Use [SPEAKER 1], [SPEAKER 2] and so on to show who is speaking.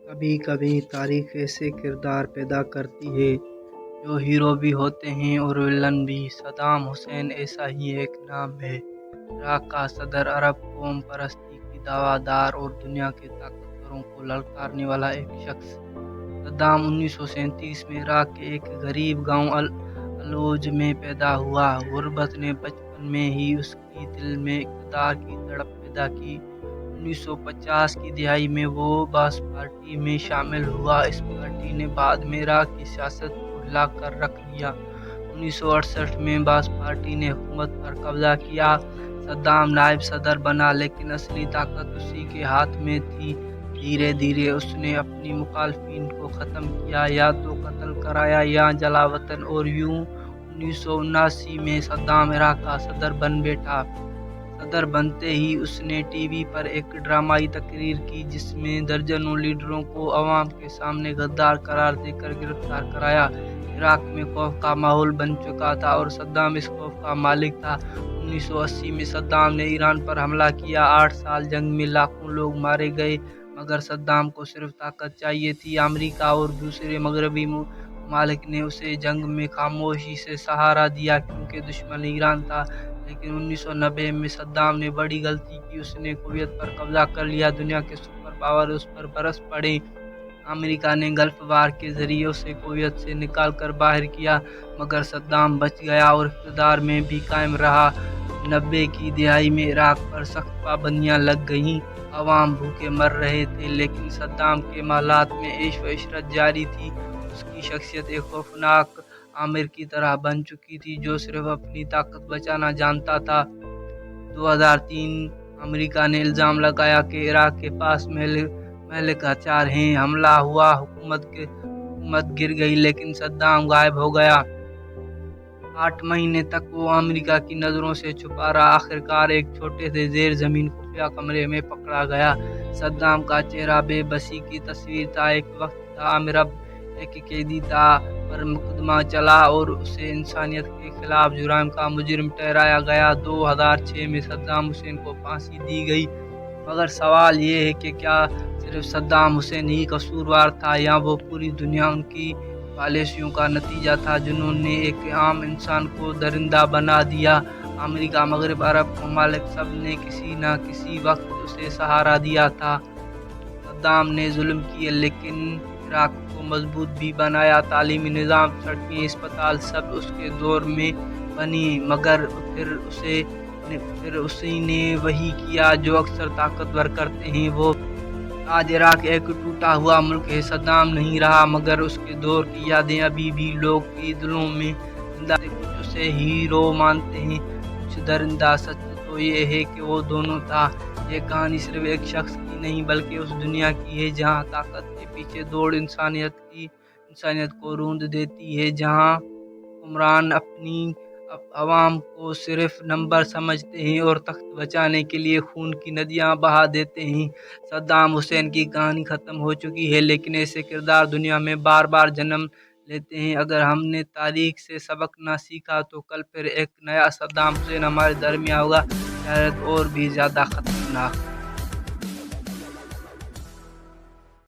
[SPEAKER 1] کبھی کبھی تاریخ ایسے کردار پیدا کرتی ہے جو ہیرو بھی ہوتے ہیں اور ولن بھی۔ صدام حسین ایسا ہی ایک نام ہے۔ عراق کا صدر، عرب قوم پرستی کی دعویٰ دار اور دنیا کے طاقتوروں کو للکارنے والا ایک شخص۔ صدام 1937 میں عراق کے ایک غریب گاؤں العوج میں پیدا ہوا۔ غربت نے بچپن میں ہی اس کے دل میں اقتدار کی تڑپ پیدا کی۔ 1950 کی دہائی میں وہ باعث پارٹی میں شامل ہوا۔ اس پارٹی نے بعد میں عراق کی سیاست کو ہلا کر رکھ دیا۔ 1968 میں باعث پارٹی نے حکومت پر قبضہ کیا۔ صدام نائب صدر بنا، لیکن اصلی طاقت اسی کے ہاتھ میں تھی۔ دھیرے دھیرے اس نے اپنی مخالفین کو ختم کیا، یا تو قتل کرایا یا جلا وطن، اور یوں 1979 میں صدام عراق کا صدر بن بیٹھا۔ صدر بنتے ہی اس نے ٹی وی پر ایک ڈرامائی تقریر کی جس میں درجنوں لیڈروں کو عوام کے سامنے غدار قرار دے کر گرفتار کرایا۔ عراق میں خوف کا ماحول بن چکا تھا اور صدام اس خوف کا مالک تھا۔ 1980 میں صدام نے ایران پر حملہ کیا۔ 8 سال جنگ میں لاکھوں لوگ مارے گئے، مگر صدام کو صرف طاقت چاہیے تھی۔ امریکہ اور دوسرے مغربی ممالک نے اسے جنگ میں خاموشی سے سہارا دیا کیونکہ دشمن ایران تھا۔ لیکن 1990 میں صدام نے بڑی غلطی کی۔ اس نے کویت پر قبضہ کر لیا۔ دنیا کے سپر پاور اس پر برس پڑے۔ امریکہ نے گلف وار کے ذریعے اسے کویت سے نکال کر باہر کیا، مگر صدام بچ گیا اور اقتدار میں بھی قائم رہا۔ 90 کی دہائی میں عراق پر سخت پابندیاں لگ گئیں۔ عوام بھوکے مر رہے تھے، لیکن صدام کے محلات میں عیش و عشرت جاری تھی۔ اس کی شخصیت ایک خوفناک آمر کی طرح بن چکی تھی جو صرف اپنی طاقت بچانا جانتا تھا۔ 2003 امریکہ نے الزام لگایا کہ عراق کے پاس مہلک ہتھیار ہیں۔ حملہ ہوا، حکومت گر گئی، لیکن صدام غائب ہو گیا۔ 8 مہینے تک وہ امریکہ کی نظروں سے چھپا رہا۔ آخرکار ایک چھوٹے سے زیر زمین خفیہ کمرے میں پکڑا گیا۔ صدام کا چہرہ بے بسی کی تصویر تھا۔ ایک وقت تھا امرب ایک قیدی تھا، پر مقدمہ چلا اور اسے انسانیت کے خلاف جرائم کا مجرم ٹھہرایا گیا۔ 2006 میں صدام حسین کو پھانسی دی گئی، مگر سوال یہ ہے کہ کیا صرف صدام حسین ہی قصوروار تھا، یا وہ پوری دنیا ان کی پالیسیوں کا نتیجہ تھا جنہوں نے ایک عام انسان کو درندہ بنا دیا؟ امریکہ، مغرب، عرب ممالک، سب نے کسی نہ کسی وقت اسے سہارا دیا تھا۔ صدام نے ظلم کیے، لیکن عراق کو مضبوط بھی بنایا۔ تعلیمی نظام، سڑکیں، اسپتال سب اس کے دور میں بنی، مگر پھر اسی نے وہی کیا جو اکثر طاقتور کرتے ہیں۔ وہ آج عراق ایک ٹوٹا ہوا ملک ہے۔ صدام نہیں رہا، مگر اس کے دور کی یادیں ابھی بھی لوگ کے دلوں میں زندہ ہیں۔ کچھ اسے ہیرو مانتے ہیں، کچھ درندہ۔ سچ تو یہ ہے کہ وہ دونوں تھا۔ یہ کہانی صرف ایک شخص کی نہیں بلکہ اس دنیا کی ہے جہاں طاقت کے پیچھے دوڑ انسانیت کو روند دیتی ہے، جہاں حکمران اپنی عوام کو صرف نمبر سمجھتے ہیں اور تخت بچانے کے لیے خون کی ندیاں بہا دیتے ہیں۔ صدام حسین کی کہانی ختم ہو چکی ہے، لیکن ایسے کردار دنیا میں بار بار جنم لیتے ہیں۔ اگر ہم نے تاریخ سے سبق نہ سیکھا تو کل پھر ایک نیا صدام حسین ہمارے درمیان ہوگا، شاید اور بھی زیادہ خطرناک۔